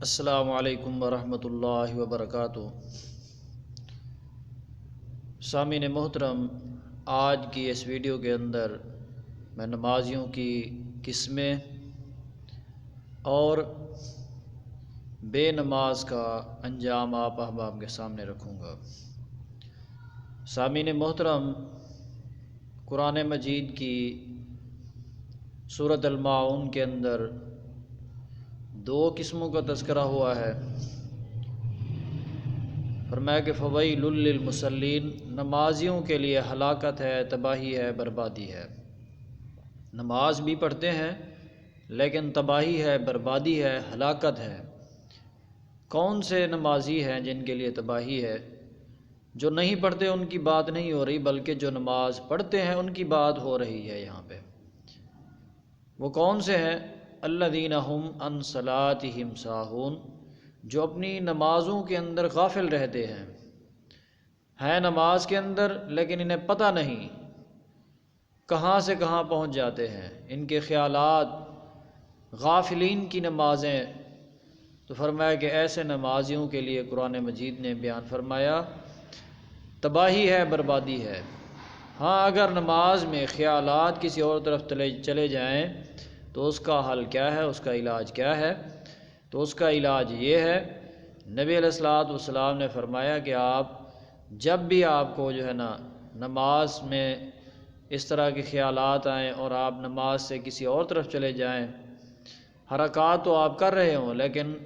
السلام علیکم ورحمۃ اللہ وبرکاتہ۔ سامعین محترم، آج کی اس ویڈیو کے اندر میں نمازیوں کی قسمیں اور بے نماز کا انجام آپ احباب کے سامنے رکھوں گا۔ سامعین محترم، قرآن مجید کی سورۃ الماعون کے اندر دو قسموں کا تذکرہ ہوا ہے۔ فرمایا کہ فویل للمصلین، نمازیوں کے لیے ہلاکت ہے، تباہی ہے، بربادی ہے۔ نماز بھی پڑھتے ہیں لیکن تباہی ہے، بربادی ہے، ہلاکت ہے۔ کون سے نمازی ہیں جن کے لیے تباہی ہے؟ جو نہیں پڑھتے ان کی بات نہیں ہو رہی، بلکہ جو نماز پڑھتے ہیں ان کی بات ہو رہی ہے یہاں پہ۔ وہ کون سے ہیں؟ الذین ھم عن صلاتہم ساہون، جو اپنی نمازوں کے اندر غافل رہتے ہیں نماز کے اندر لیکن انہیں پتہ نہیں کہاں سے کہاں پہنچ جاتے ہیں، ان کے خیالات غافلین کی نمازیں۔ تو فرمایا کہ ایسے نمازیوں کے لیے قرآن مجید نے بیان فرمایا تباہی ہے، بربادی ہے۔ ہاں، اگر نماز میں خیالات کسی اور طرف چلے جائیں تو اس کا حل کیا ہے، اس کا علاج کیا ہے؟ تو اس کا علاج یہ ہے، نبی علیہ الصلوۃ والسلام نے فرمایا کہ آپ جب بھی آپ کو نماز میں اس طرح کے خیالات آئیں اور آپ نماز سے کسی اور طرف چلے جائیں، حرکات تو آپ کر رہے ہوں لیکن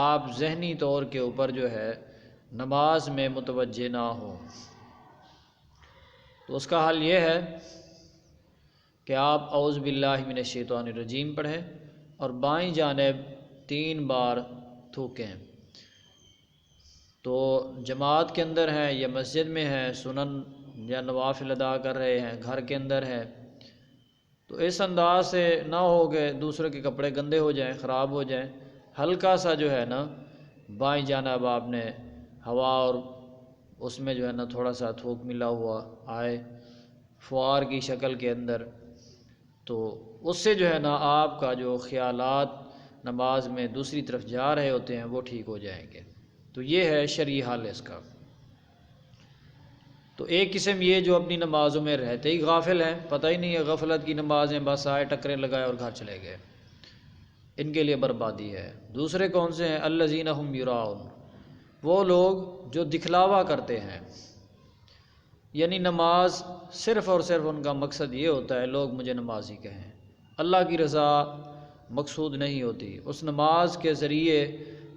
آپ ذہنی طور کے اوپر نماز میں متوجہ نہ ہوں، تو اس کا حل یہ ہے کہ آپ اعوذ باللہ من الشیطان الرجیم پڑھیں اور بائیں جانب 3 بار تھوکیں۔ تو جماعت کے اندر ہیں یا مسجد میں ہیں، سنن یا نوافل ادا کر رہے ہیں، گھر کے اندر ہے، تو اس انداز سے نہ ہو کہ دوسرے کے کپڑے گندے ہو جائیں، خراب ہو جائیں۔ ہلکا سا بائیں جانب آپ نے ہوا اور اس میں تھوڑا سا تھوک ملا ہوا آئے فوار کی شکل کے اندر، تو اس سے آپ کا جو خیالات نماز میں دوسری طرف جا رہے ہوتے ہیں وہ ٹھیک ہو جائیں گے۔ تو یہ ہے شرعی حل اس کا۔ تو ایک قسم یہ جو اپنی نمازوں میں رہتے ہی غافل ہیں، پتہ ہی نہیں ہے، غفلت کی نمازیں، بس آئے ٹکرے لگائے اور گھر چلے گئے، ان کے لیے بربادی ہے۔ دوسرے کون سے ہیں؟ الذین ھم یراؤن، وہ لوگ جو دکھلاوا کرتے ہیں، یعنی نماز صرف اور صرف ان کا مقصد یہ ہوتا ہے لوگ مجھے نمازی کہیں، اللہ کی رضا مقصود نہیں ہوتی۔ اس نماز کے ذریعے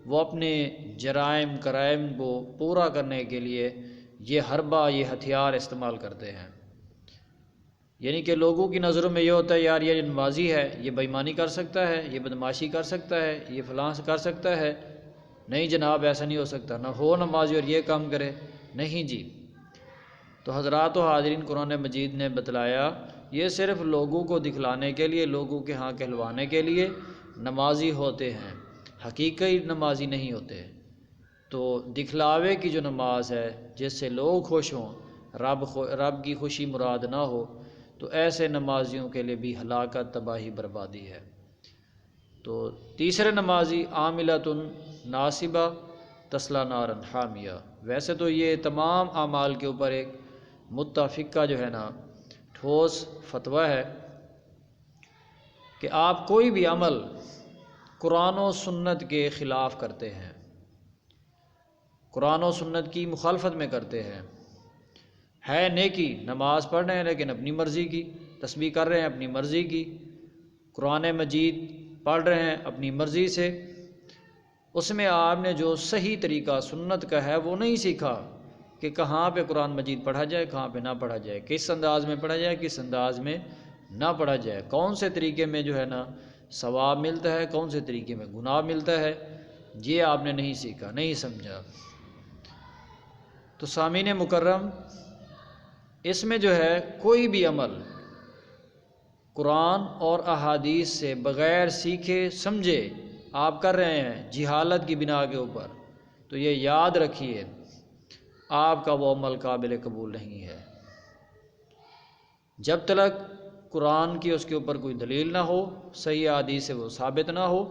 وہ اپنے جرائم کرائم کو پورا کرنے کے لیے یہ حربہ، یہ ہتھیار استعمال کرتے ہیں، یعنی کہ لوگوں کی نظروں میں یہ ہوتا ہے یار یہ نمازی ہے، یہ بے ایمانی کر سکتا ہے، یہ بدمعاشی کر سکتا ہے، یہ فلاں کر سکتا ہے۔ نہیں جناب، ایسا نہیں ہو سکتا، نہ ہو نمازی اور یہ کام کرے، نہیں جی۔ تو حضرات و حاضرین، قرآن مجید نے بتلایا یہ صرف لوگوں کو دکھلانے کے لیے، لوگوں کے ہاں کہلوانے کے لیے نمازی ہوتے ہیں، حقیقی نمازی نہیں ہوتے۔ تو دکھلاوے کی جو نماز ہے جس سے لوگ خوش ہوں، رب کی خوشی مراد نہ ہو، تو ایسے نمازیوں کے لیے بھی ہلاکت، تباہی، بربادی ہے۔ تو تیسرے نمازی عاملۃ ناصبہ تصلی نارا حامیہ، ویسے تو یہ تمام اعمال کے اوپر ایک متفقہ ٹھوس فتویٰ ہے کہ آپ کوئی بھی عمل قرآن و سنت کے خلاف کرتے ہیں، قرآن و سنت کی مخالفت میں کرتے ہیں، ہے نیکی، نماز پڑھ رہے ہیں لیکن اپنی مرضی کی، تسبیح کر رہے ہیں اپنی مرضی کی، قرآن مجید پڑھ رہے ہیں اپنی مرضی سے، اس میں آپ نے جو صحیح طریقہ سنت کا ہے وہ نہیں سیکھا کہ کہاں پہ قرآن مجید پڑھا جائے، کہاں پہ نہ پڑھا جائے، کس انداز میں پڑھا جائے، کس انداز میں نہ پڑھا جائے، کون سے طریقے میں ثواب ملتا ہے، کون سے طریقے میں گناہ ملتا ہے، یہ آپ نے نہیں سیکھا، نہیں سمجھا۔ تو سامعین مکرم، اس میں کوئی بھی عمل قرآن اور احادیث سے بغیر سیکھے سمجھے آپ کر رہے ہیں جہالت کی بنا کے اوپر، تو یہ یاد رکھیے آپ کا وہ عمل قابل قبول نہیں ہے۔ جب تک قرآن کی اس کے اوپر کوئی دلیل نہ ہو، صحیح حدیث سے وہ ثابت نہ ہو،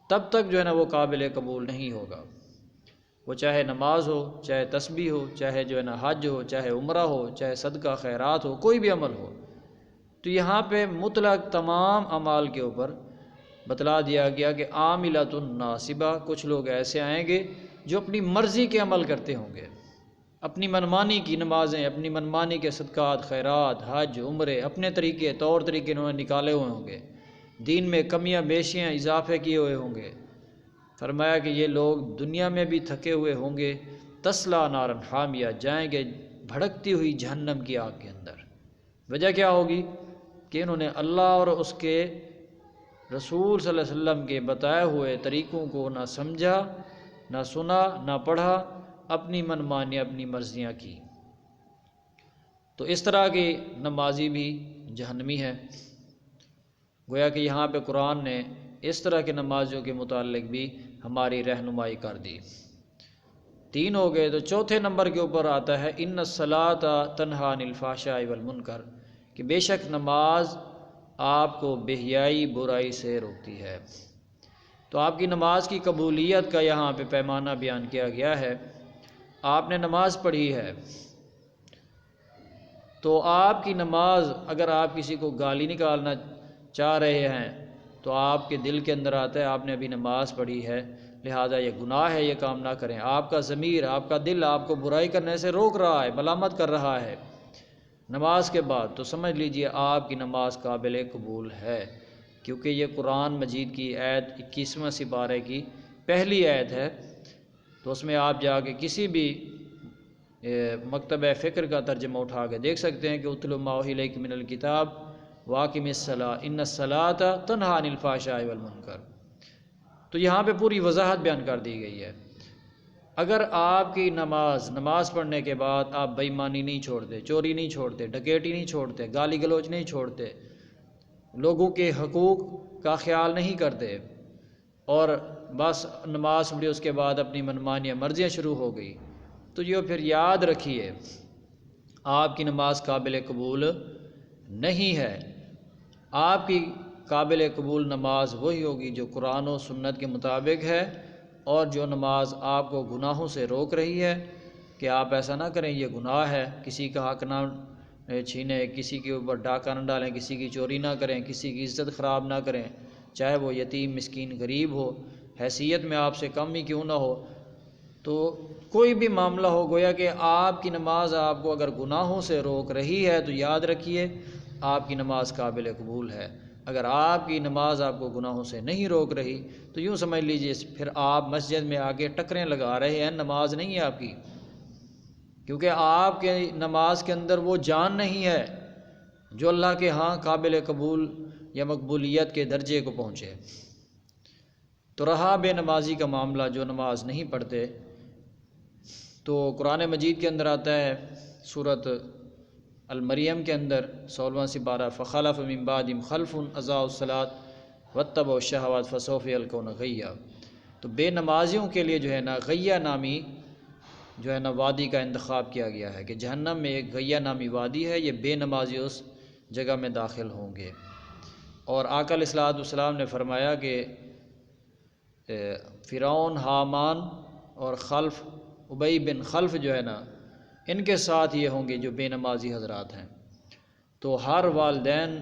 تب تک جو ہے نا وہ قابل قبول نہیں ہوگا، وہ چاہے نماز ہو، چاہے تسبیح ہو، چاہے جو ہے نا حج ہو، چاہے عمرہ ہو، چاہے صدقہ خیرات ہو، کوئی بھی عمل ہو۔ تو یہاں پہ مطلق تمام اعمال کے اوپر بتلا دیا گیا کہ عاملۃ ناصبہ، کچھ لوگ ایسے آئیں گے جو اپنی مرضی کے عمل کرتے ہوں گے، اپنی منمانی کی نمازیں، اپنی منمانی کے صدقات خیرات، حج عمرے، اپنے طریقے طور طریقے انہوں نے نکالے ہوئے ہوں گے، دین میں کمیاں بیشیاں اضافے کیے ہوئے ہوں گے۔ فرمایا کہ یہ لوگ دنیا میں بھی تھکے ہوئے ہوں گے، تسلا نارن حامیہ، جائیں گے بھڑکتی ہوئی جہنم کی آگ کے اندر۔ وجہ کیا ہوگی کہ انہوں نے اللہ اور اس کے رسول صلی اللہ علیہ وسلم کے بتائے ہوئے طریقوں کو نہ سمجھا، نہ سنا، نہ پڑھا، اپنی منمانی اپنی مرضیاں کی۔ تو اس طرح کی نمازی بھی جہنمی ہے۔ گویا کہ یہاں پہ قرآن نے اس طرح کے نمازیوں کے متعلق بھی ہماری رہنمائی کر دی۔ 3 ہو گئے، تو چوتھے نمبر کے اوپر آتا ہے ان الصلاۃ تنہی عن الفحشاء والمنکر، کہ بے شک نماز آپ کو بے حیائی برائی سے روکتی ہے۔ تو آپ کی نماز کی قبولیت کا یہاں پہ پیمانہ بیان کیا گیا ہے۔ آپ نے نماز پڑھی ہے، تو آپ کی نماز، اگر آپ کسی کو گالی نکالنا چاہ رہے ہیں تو آپ کے دل کے اندر آتا ہے آپ نے ابھی نماز پڑھی ہے، لہذا یہ گناہ ہے، یہ کام نہ کریں۔ آپ کا ضمیر، آپ کا دل آپ کو برائی کرنے سے روک رہا ہے، ملامت کر رہا ہے نماز کے بعد، تو سمجھ لیجئے آپ کی نماز قابل قبول ہے، کیونکہ یہ قرآن مجید کی آیت 21واں سپارے کی پہلی آیت ہے۔ تو اس میں آپ جا کے کسی بھی مکتبہ فکر کا ترجمہ اٹھا کے دیکھ سکتے ہیں کہ اتل ما اوحی الیک من الکتاب واقم الصلاۃ ان الصلاۃ تنہی عن الفحشاء والمنکر۔ تو یہاں پہ پوری وضاحت بیان کر دی گئی ہے۔ اگر آپ کی نماز پڑھنے کے بعد آپ بے ایمانی نہیں چھوڑتے، چوری نہیں چھوڑتے، ڈکیٹی نہیں چھوڑتے، گالی گلوچ نہیں چھوڑتے، لوگوں کے حقوق کا خیال نہیں کرتے، اور بس نماز پڑھی اس کے بعد اپنی منمانی مرضیاں شروع ہو گئی، تو یہ پھر یاد رکھیے آپ کی نماز قابل قبول نہیں ہے۔ آپ کی قابل قبول نماز وہی ہوگی جو قرآن و سنت کے مطابق ہے، اور جو نماز آپ کو گناہوں سے روک رہی ہے کہ آپ ایسا نہ کریں، یہ گناہ ہے، کسی کا حق نہ چھینیں، کسی کے اوپر ڈاکہ نہ ڈالیں، کسی کی چوری نہ کریں، کسی کی عزت خراب نہ کریں، چاہے وہ یتیم مسکین غریب ہو، حیثیت میں آپ سے کم ہی کیوں نہ ہو۔ تو کوئی بھی معاملہ ہو، گویا کہ آپ کی نماز آپ کو اگر گناہوں سے روک رہی ہے تو یاد رکھیے آپ کی نماز قابل قبول ہے۔ اگر آپ کی نماز آپ کو گناہوں سے نہیں روک رہی تو یوں سمجھ لیجئے پھر آپ مسجد میں آ کے ٹکریں لگا رہے ہیں، نماز نہیں ہے آپ کی، کیونکہ آپ کے نماز کے اندر وہ جان نہیں ہے جو اللہ کے ہاں قابل قبول یا مقبولیت کے درجے کو پہنچے۔ تو رہا بے نمازی کا معاملہ، جو نماز نہیں پڑھتے، تو قرآن مجید کے اندر آتا ہے سورۃ المریم کے اندر 16واں سپارہ فخلف من بعدہم خلف اضاعوا الصلاۃ واتبعوا الشہوات فسوف یلقون غیا۔ تو بے نمازیوں کے لیے جو ہے نا غیہ نامی جو ہے نا وادی کا انتخاب کیا گیا ہے، کہ جہنم میں ایک غیہ نامی وادی ہے، یہ بے نمازی اس جگہ میں داخل ہوں گے۔ اور آقا علیہ الصلوۃ والسلام نے فرمایا کہ فرعون، حامان اور خلف ابی بن خلف جو ہے نا، ان کے ساتھ یہ ہوں گے جو بے نمازی حضرات ہیں۔ تو ہر والدین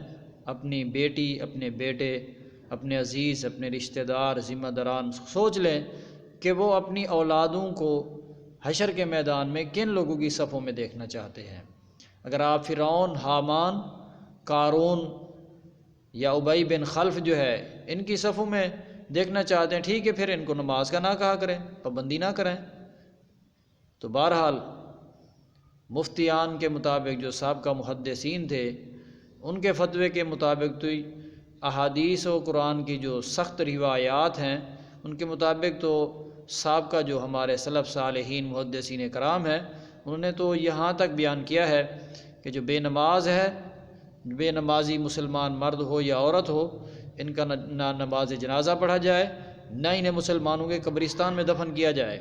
اپنی بیٹی، اپنے بیٹے، اپنے عزیز، اپنے رشتہ دار، ذمہ داران سوچ لیں کہ وہ اپنی اولادوں کو حشر کے میدان میں کن لوگوں کی صفوں میں دیکھنا چاہتے ہیں۔ اگر آپ فرعون، حامان، قارون یا ابی بن خلف جو ہے ان کی صفوں میں دیکھنا چاہتے ہیں، ٹھیک ہے، پھر ان کو نماز کا نہ کہا کریں، پابندی نہ کریں۔ تو بہرحال مفتیان کے مطابق جو سابقہ محدثین تھے، ان کے فتوے کے مطابق تو احادیث و قرآن کی جو سخت روایات ہیں ان کے مطابق تو سابقہ جو ہمارے سلف صالحین محدثین کرام ہیں، انہوں نے تو یہاں تک بیان کیا ہے کہ جو بے نماز ہے، بے نمازی مسلمان مرد ہو یا عورت ہو، ان کا نہ نماز جنازہ پڑھا جائے، نہ انہیں مسلمانوں کے قبرستان میں دفن کیا جائے۔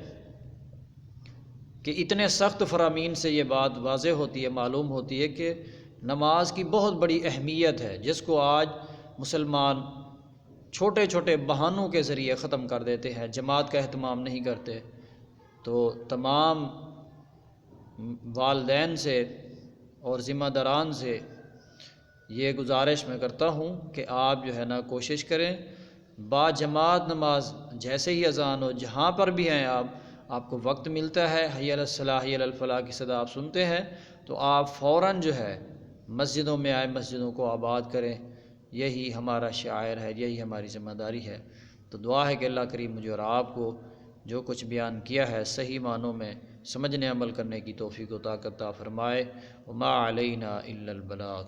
کہ اتنے سخت فرامین سے یہ بات واضح ہوتی ہے، معلوم ہوتی ہے کہ نماز کی بہت بڑی اہمیت ہے، جس کو آج مسلمان چھوٹے چھوٹے بہانوں کے ذریعے ختم کر دیتے ہیں، جماعت کا اہتمام نہیں کرتے، تو تمام والدین سے اور ذمہ داران سے یہ گزارش میں کرتا ہوں کہ آپ جو ہے نا کوشش کریں، با جماعت نماز جیسے ہی اذان ہو، جہاں پر بھی ہیں آپ کو وقت ملتا ہے، حی علی الصلاح حی علی الفلاح کی صدا آپ سنتے ہیں تو آپ فوراً جو ہے مسجدوں میں آئے، مسجدوں کو آباد کریں، یہی ہمارا شعائر ہے، یہی ہماری ذمہ داری ہے۔ تو دعا ہے کہ اللہ کریم مجھے اور آپ کو جو کچھ بیان کیا ہے صحیح معنوں میں سمجھنے عمل کرنے کی توفیق و طاقت عطا فرمائے۔ وما علینا الا البلاغ۔